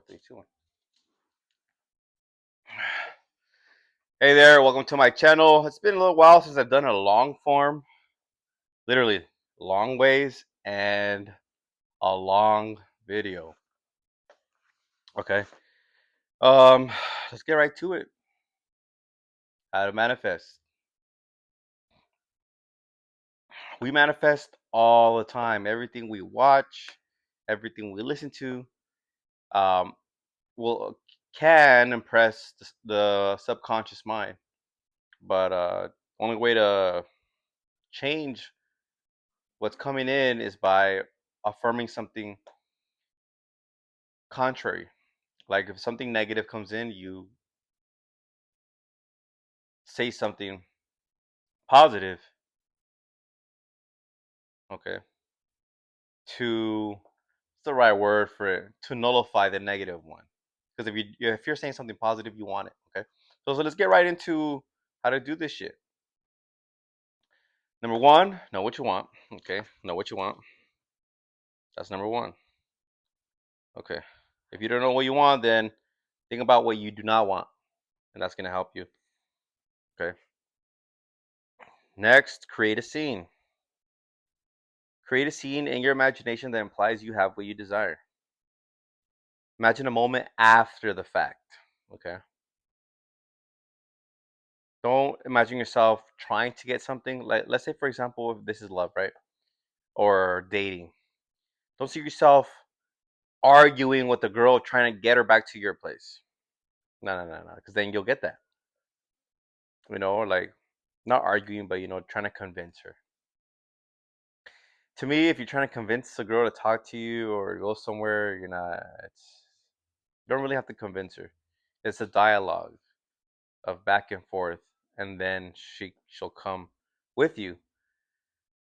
Three, two, one. Hey there, welcome to my channel. It's been a little while since I've done a long form, literally long ways, and a long video. Okay. Um, let's get right to it. How to manifest. We manifest all the time. Everything we watch, everything we listen to, um, will can impress the subconscious mind. But only way to change what's coming in is by affirming something contrary. Like if something negative comes in, you say something positive, okay, to what's the right word for it? To nullify the negative one. Because if you're saying something positive, you want it, okay? So let's get right into how to do this shit. Number one, know what you want. Okay, know what you want. That's number one. Okay. If you don't know what you want, then think about what you do not want, and that's gonna help you. Okay. Next, create a scene. Create a scene in your imagination that implies you have what you desire. Imagine a moment after the fact. Okay. Don't imagine yourself trying to get something. Like, let's say, for example, if this is love, right? Or dating. Don't see yourself arguing with the girl trying to get her back to your place. No, no, no, no. Because then you'll get that. Like not arguing, but trying to convince her. To me, if you're trying to convince a girl to talk to you or go somewhere, you're not. You don't really have to convince her. It's a dialogue of back and forth, and then she'll come with you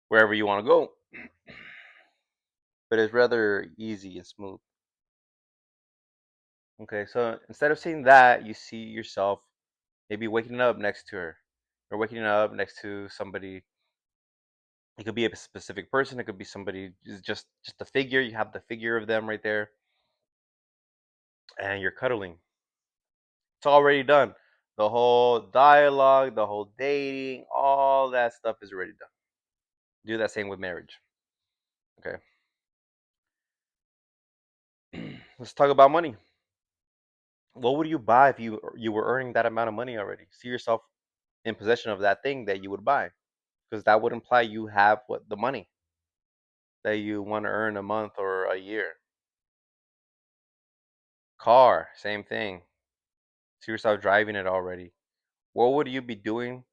wherever you want to go. But it's rather easy and smooth. Okay, so instead of saying that, you see yourself maybe waking up next to her, or waking up next to somebody. It could be a specific person. It could be somebody just a figure. You have the figure of them right there, and you're cuddling. It's already done. The whole dialogue, the whole dating, all that stuff is already done. Do that same with marriage. Okay. Let's talk about money. What would you buy if you were earning that amount of money already? See yourself in possession of that thing that you would buy, because that would imply you have what the money that you want to earn a month or a year. Car, same thing. See yourself driving it already. What would you be doing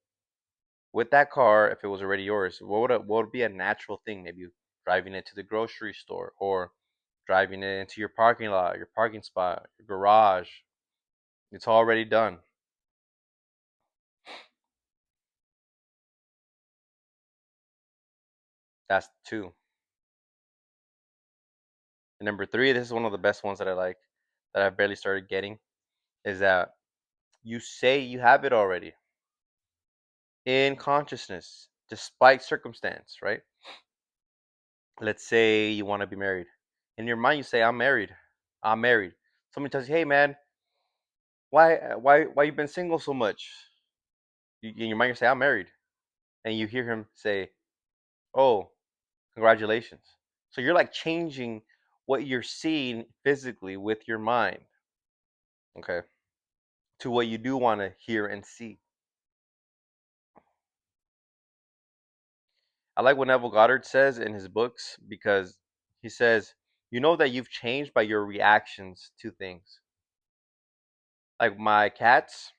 with that car if it was already yours? What would be a natural thing? Maybe driving it to the grocery store, or driving it into your parking lot, your parking spot, your garage. It's already done. That's two. And number three, this is one of the best ones that I like, that I've barely started getting, is that you say you have it already in consciousness, despite circumstance, right? Let's say you want to be married. In your mind, you say, I'm married. I'm married. Somebody tells you, hey, man, why you been single so much? In your mind, you say, I'm married. And you hear him say, oh, congratulations. So you're like changing what you're seeing physically with your mind, okay, to what you do want to hear and see. I like what Neville Goddard says in his books, because he says, you know that you've changed by your reactions to things. Like my cats,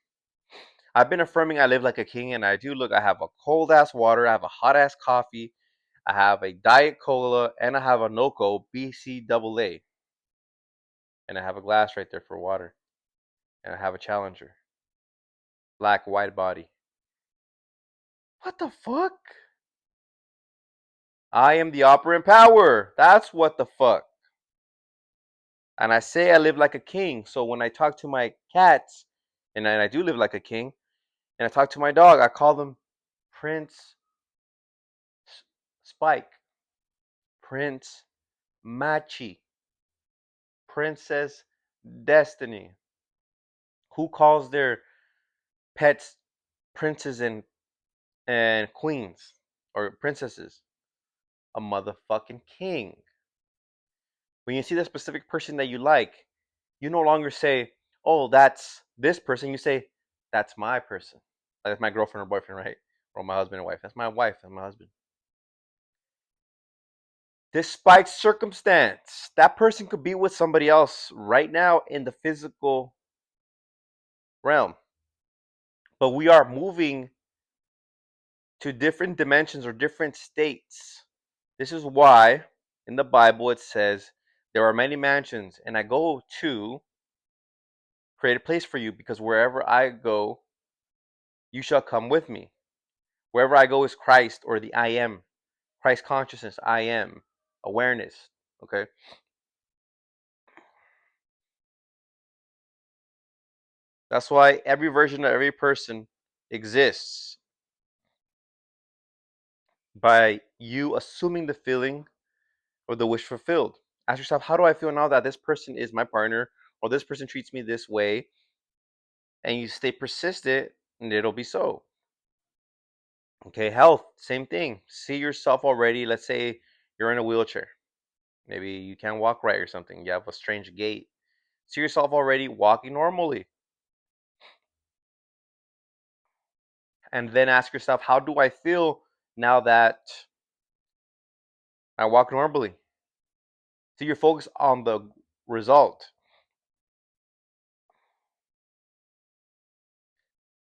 I've been affirming I live like a king, and I do. Look, I have a cold ass water, I have a hot ass coffee, I have a Diet Cola, and I have a NOCO BCAA, and I have a glass right there for water, and I have a Challenger, black, white body. What the fuck? I am the operant power. That's what the fuck. And I say I live like a king. So when I talk to my cats, and I do live like a king, and I talk to my dog, I call them Prince Spike, Prince Machi, Princess Destiny. Who calls their pets princes and queens or princesses? A motherfucking king. When you see the specific person that you like, you no longer say, "Oh, that's this person." You say, "That's my person." Like that's my girlfriend or boyfriend, right? Or my husband and wife. That's my wife and my husband. Despite circumstance, that person could be with somebody else right now in the physical realm. But we are moving to different dimensions or different states. This is why in the Bible it says, "There are many mansions, and I go to create a place for you, because wherever I go, you shall come with me." Wherever I go is Christ, or the I am. Christ consciousness, I am. Awareness. Okay? That's why every version of every person exists by you assuming the feeling or the wish fulfilled. Ask yourself, how do I feel now that this person is my partner, or this person treats me this way? And you stay persistent, and it'll be so. Okay, health, same thing. See yourself already. Let's say you're in a wheelchair. Maybe you can't walk right or something. You have a strange gait. See yourself already walking normally. And then ask yourself, how do I feel now that I walk normally? So you're focused on the result.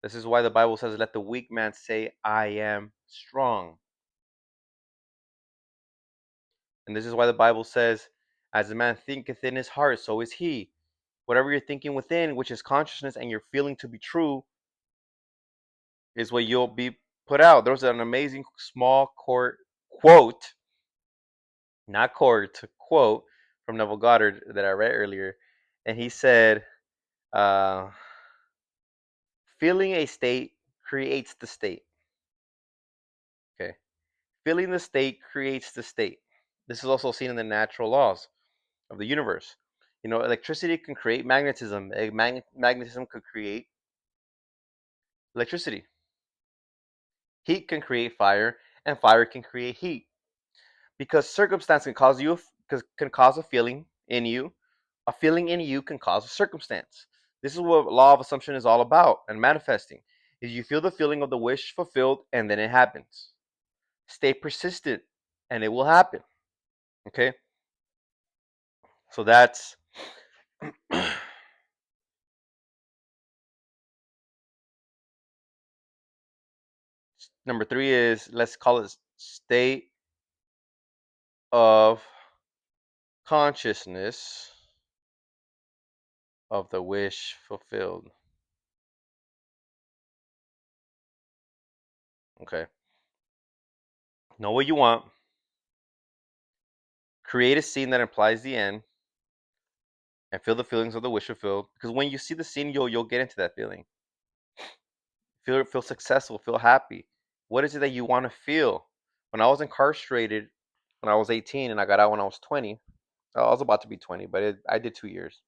This is why the Bible says, "Let the weak man say, I am strong." And this is why the Bible says, "As a man thinketh in his heart, so is he." Whatever you're thinking within, which is consciousness, and you're feeling to be true, is what you'll be put out. There was an amazing small court quote, not court, quote from Neville Goddard that I read earlier. And he said, uh, feeling a state creates the state. Okay. Feeling the state creates the state. This is also seen in the natural laws of the universe. You know, electricity can create magnetism. Magnetism could create electricity. Heat can create fire, and fire can create heat. Because circumstance can cause a feeling in you. A feeling in you can cause a circumstance. This is what law of assumption is all about, and manifesting is you feel the feeling of the wish fulfilled, and then it happens. Stay persistent, and it will happen. Okay, so that's number three. Is, let's call it, state of consciousness of the wish fulfilled. Okay, know what you want, create a scene that implies the end, and feel the feelings of the wish fulfilled. Because when you see the scene, you'll get into that feeling. Feel successful, feel happy. What is it that you want to feel? When I was incarcerated when I was 18 and I got out when I was 20, I was about to be 20, but I did 2 years.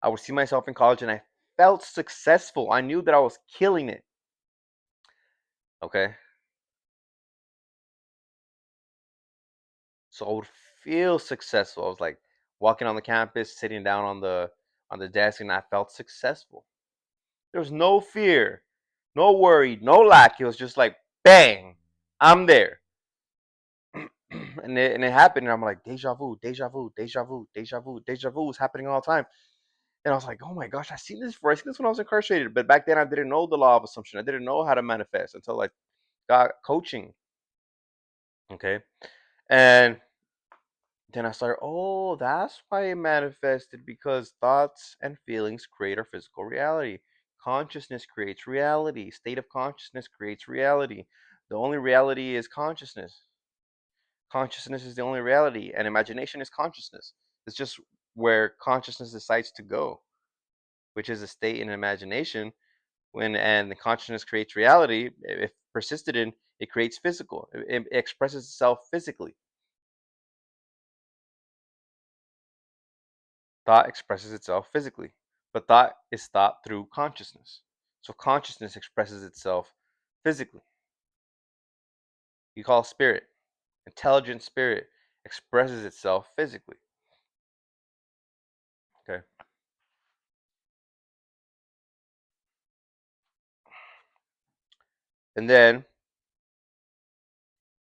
I would see myself in college and I felt successful. I knew that I was killing it. Okay, so I would feel successful. I was like walking on the campus, sitting down on the desk, and I felt successful. There was no fear, no worry, no lack. It was just like bang, I'm there. And it happened, and I'm like, deja vu, deja vu, deja vu, deja vu, deja vu was happening all the time. And I was like, oh my gosh, I seen this before. I seen this when I was incarcerated. But back then I didn't know the law of assumption. I didn't know how to manifest until I got coaching. Okay. And then I started, oh, that's why it manifested, because thoughts and feelings create our physical reality. Consciousness creates reality. State of consciousness creates reality. The only reality is consciousness. Consciousness is the only reality, and imagination is consciousness. It's just where consciousness decides to go, which is a state in imagination. And the consciousness creates reality. If persisted in, it creates physical. It expresses itself physically. thought expresses itself physically, but thought is thought through consciousness. So consciousness expresses itself physically. You call spirit. Intelligent spirit expresses itself physically. Okay. And then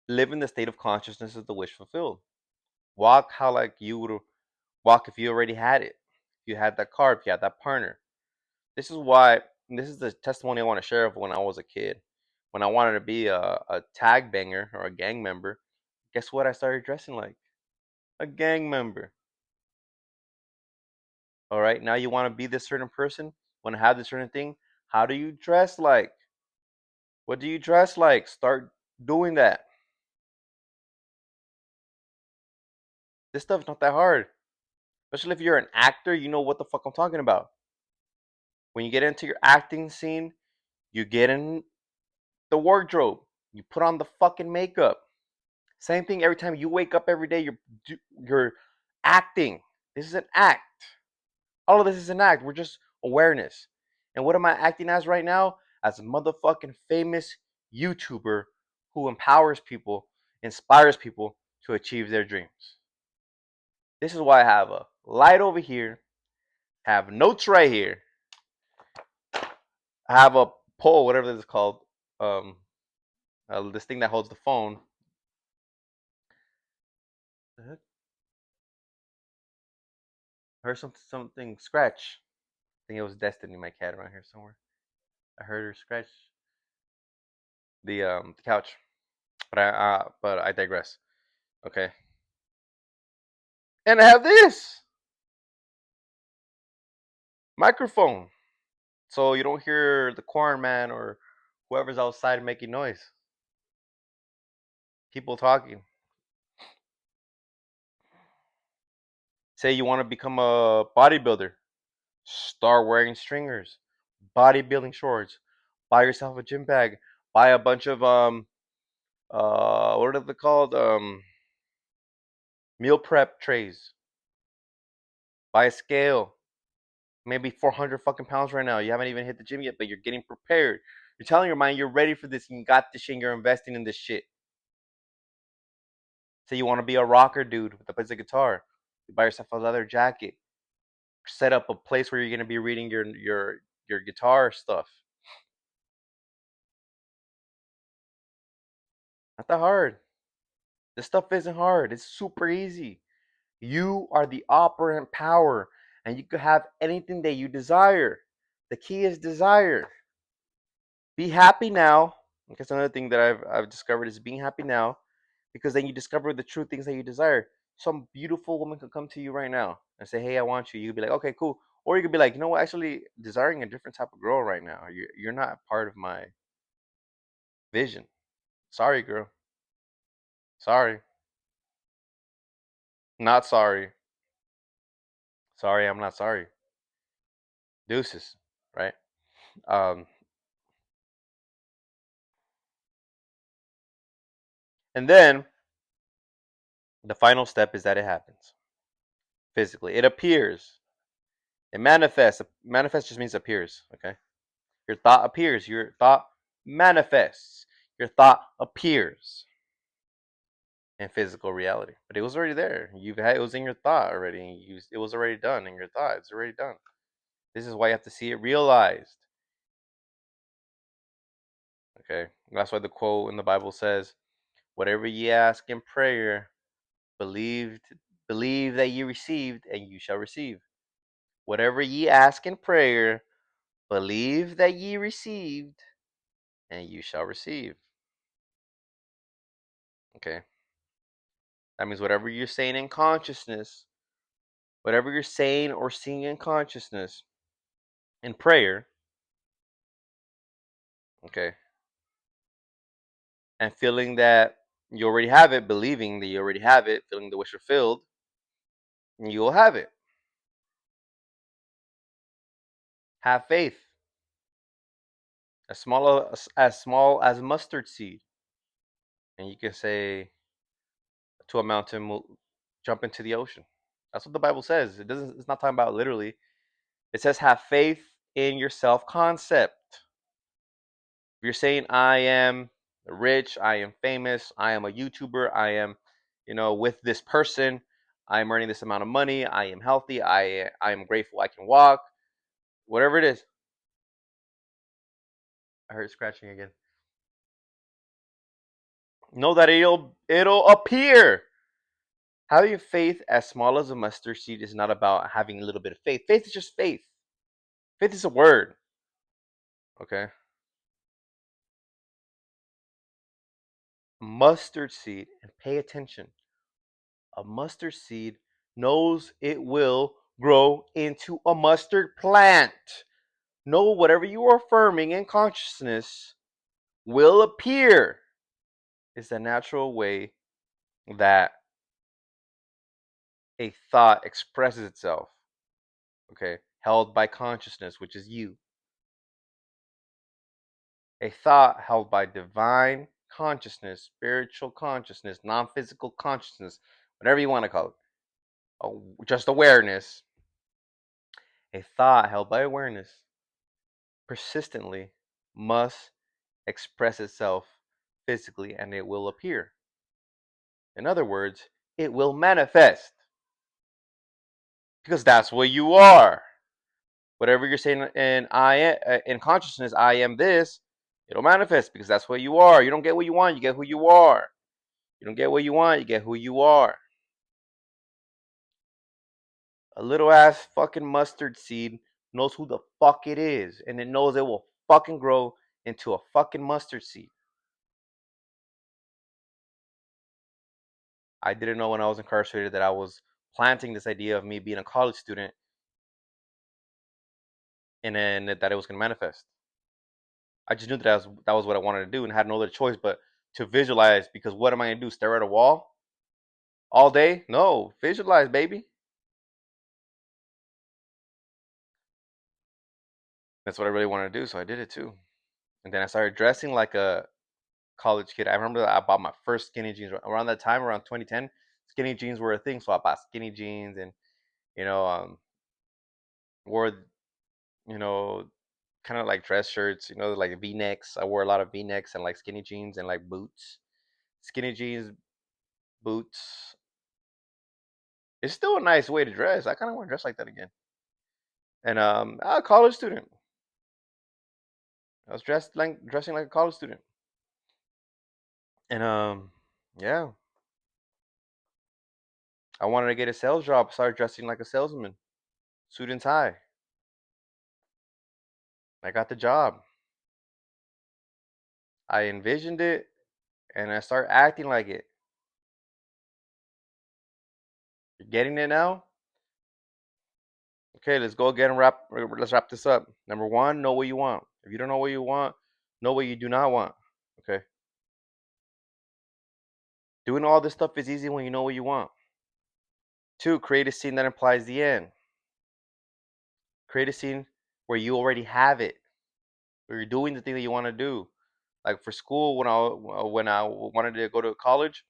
live in the state of consciousness as the wish fulfilled. Walk how like you would walk if you already had it. If you had that car, if you had that partner. This is why, this is the testimony I want to share of when I was a kid. When I wanted to be a tag banger or a gang member, guess what I started dressing like? A gang member. All right, now you want to be this certain person, want to have this certain thing. How do you dress like? What do you dress like? Start doing that. This stuff's not that hard. Especially if you're an actor, you know what the fuck I'm talking about. When you get into your acting scene, you get in the wardrobe, you put on the fucking makeup. Same thing every time you wake up every day, you're acting. This is an act. All of this is an act. We're just awareness. And what am I acting as right now? As a motherfucking famous YouTuber who empowers people, inspires people to achieve their dreams. This is why I have a light over here, have notes right here, I have a pole, whatever this is called, um, this thing that holds the phone. I heard something scratch. I think it was Destiny, my cat, around here somewhere. I heard her scratch the couch, but I digress. Okay, and I have this microphone, so you don't hear the corn man or whoever's outside making noise. People talking. Say you want to become a bodybuilder, start wearing stringers, bodybuilding shorts, buy yourself a gym bag, buy a bunch of what are they called, meal prep trays, buy a scale, maybe 400 fucking pounds right now. You haven't even hit the gym yet, but you're getting prepared. You're telling your mind you're ready for this and you got this shit and you're investing in this shit. Say you want to be a rocker dude with a piece of guitar. You buy yourself a leather jacket. Set up a place where you're gonna be reading your guitar stuff. Not that hard. This stuff isn't hard. It's super easy. You are the operant power, and you could have anything that you desire. The key is desire. Be happy now. Because another thing that I've discovered is being happy now, because then you discover the true things that you desire. Some beautiful woman could come to you right now and say, "Hey, I want you." You could be like, "Okay, cool," or you could be like, "You know what? Actually, desiring a different type of girl right now. You're not part of my vision. Sorry, girl. Sorry. Not sorry. Sorry, I'm not sorry. Deuces." Right? Um, and then the final step is that it happens physically. It appears. It manifests. Manifest just means appears. Okay. Your thought appears. Your thought manifests. Your thought appears in physical reality. But it was already there. You've had it was in your thought already. It was already done in your thought. It's already done. This is why you have to see it realized. Okay. That's why the quote in the Bible says, "Whatever ye ask in prayer, believe believe that ye received, and you shall receive. Whatever ye ask in prayer, believe that ye received, and you shall receive." Okay. That means whatever you're saying in consciousness, whatever you're saying or seeing in consciousness, in prayer, okay, and feeling that you already have it, believing that you already have it, feeling the wish fulfilled, you will have it. Have faith, as small as mustard seed, and you can say to a mountain, jump into the ocean. That's what the Bible says. It's not talking about literally. It says have faith in your self-concept. If you're saying I am rich, I am famous, I am a YouTuber, I am, with this person, I am earning this amount of money, I am healthy, I am grateful I can walk, whatever it is. I heard scratching again. Know that it'll appear. Having faith as small as a mustard seed is not about having a little bit of faith. Faith is just faith. Faith is a word. Okay. Mustard seed, and pay attention. A mustard seed knows it will grow into a mustard plant. Know whatever you are affirming in consciousness will appear. Is the natural way that a thought expresses itself. Okay. Held by consciousness, which is you. A thought held by divine consciousness, spiritual consciousness, non physical consciousness, whatever you want to call it. Just awareness. A thought held by awareness persistently must express itself physically and it will appear. In other words, it will manifest because that's what you are. Whatever you're saying in consciousness, I am this, it'll manifest because that's what you are. You don't get what you want, you get who you are. You don't get what you want, you get who you are. A little ass fucking mustard seed knows who the fuck it is, and it knows it will fucking grow into a fucking mustard seed. I didn't know when I was incarcerated that I was planting this idea of me being a college student and then that it was going to manifest. I just knew that was what I wanted to do and had no other choice but to visualize, because what am I going to do? Stare at a wall all day? No, visualize, baby. That's what I really wanted to do, so I did it too. And then I started dressing like a college kid. I remember that I bought my first skinny jeans around that time, around 2010. Skinny jeans were a thing, so I bought skinny jeans and you know wore you know kind of like dress shirts, like V-necks. I wore a lot of V-necks and like skinny jeans and like boots. Skinny jeans, boots. It's still a nice way to dress. I kind of want to dress like that again. And a college student. I was dressing like a college student. And yeah, I wanted to get a sales job. Started dressing like a salesman, suit and tie. I got the job. I envisioned it, and I start acting like it. You're getting it now? Okay, let's go again and let's wrap this up. Number one, know what you want. If you don't know what you want, know what you do not want. Okay. Doing all this stuff is easy when you know what you want. Two, create a scene that implies the end. Create a scene where you already have it, where you're doing the thing that you want to do. Like for school, when I wanted to go to college,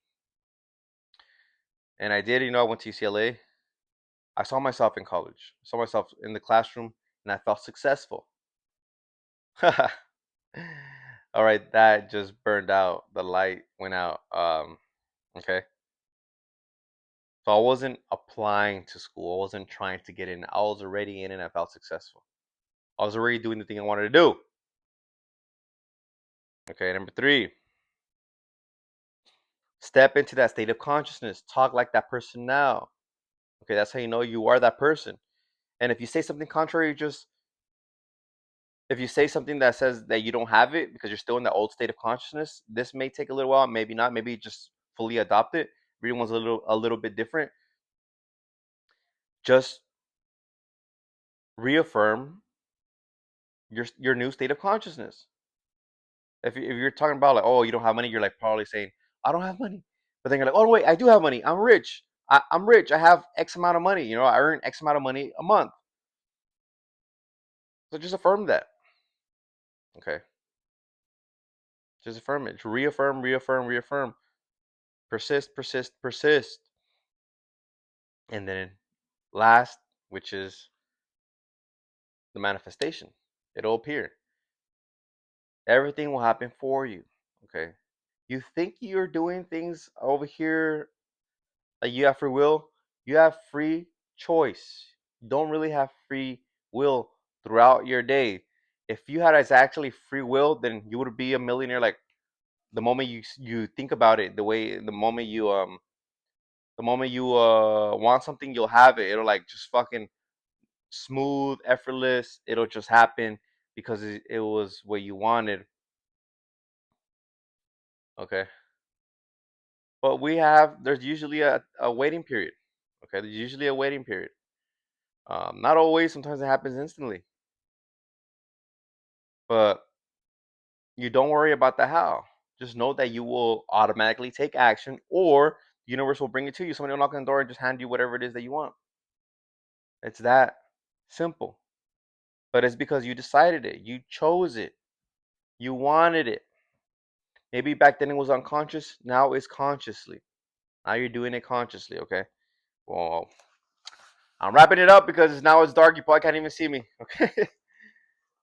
and I did, I went to UCLA. I saw myself in college. I saw myself in the classroom, and I felt successful. All right, that just burned out. The light went out. Okay. So I wasn't applying to school. I wasn't trying to get in. I was already in and I felt successful. I was already doing the thing I wanted to do. Okay, number three, step into that state of consciousness. Talk like that person now. Okay, that's how you know you are that person. And if you say something contrary, if you say something that says that you don't have it because you're still in the old state of consciousness, this may take a little while, maybe not, maybe just fully adopt it. Everyone's a little bit different. Just reaffirm your new state of consciousness. If you're talking about like, oh, you don't have money, you're like probably saying, I don't have money. But then you're like, oh wait, I do have money. I'm rich. I'm rich. I have X amount of money. I earn X amount of money a month. So just affirm that. Okay. Just affirm it. Reaffirm, reaffirm, reaffirm. Persist, persist, persist. And then last, which is the manifestation. It'll appear. Everything will happen for you. Okay. You think you're doing things over here like you have free will? You have free choice. You don't really have free will throughout your day. If you had as actually free will, then you would be a millionaire. Like the moment you think about it, the moment you want something, you'll have it. It'll like just fucking smooth, effortless. It'll just happen because it was what you wanted. Okay. But there's usually a waiting period. Okay. There's usually a waiting period. Not always. Sometimes it happens instantly. But you don't worry about the how. Just know that you will automatically take action, or the universe will bring it to you. Somebody will knock on the door and just hand you whatever it is that you want. It's that simple. But it's because you decided it. You chose it. You wanted it. Maybe back then it was unconscious. Now it's consciously. Now you're doing it consciously. Okay. Well, I'm wrapping it up because now it's dark. You probably can't even see me. Okay.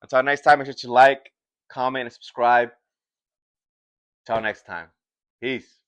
Until next time, make sure to like, comment, and subscribe. Until next time. Peace.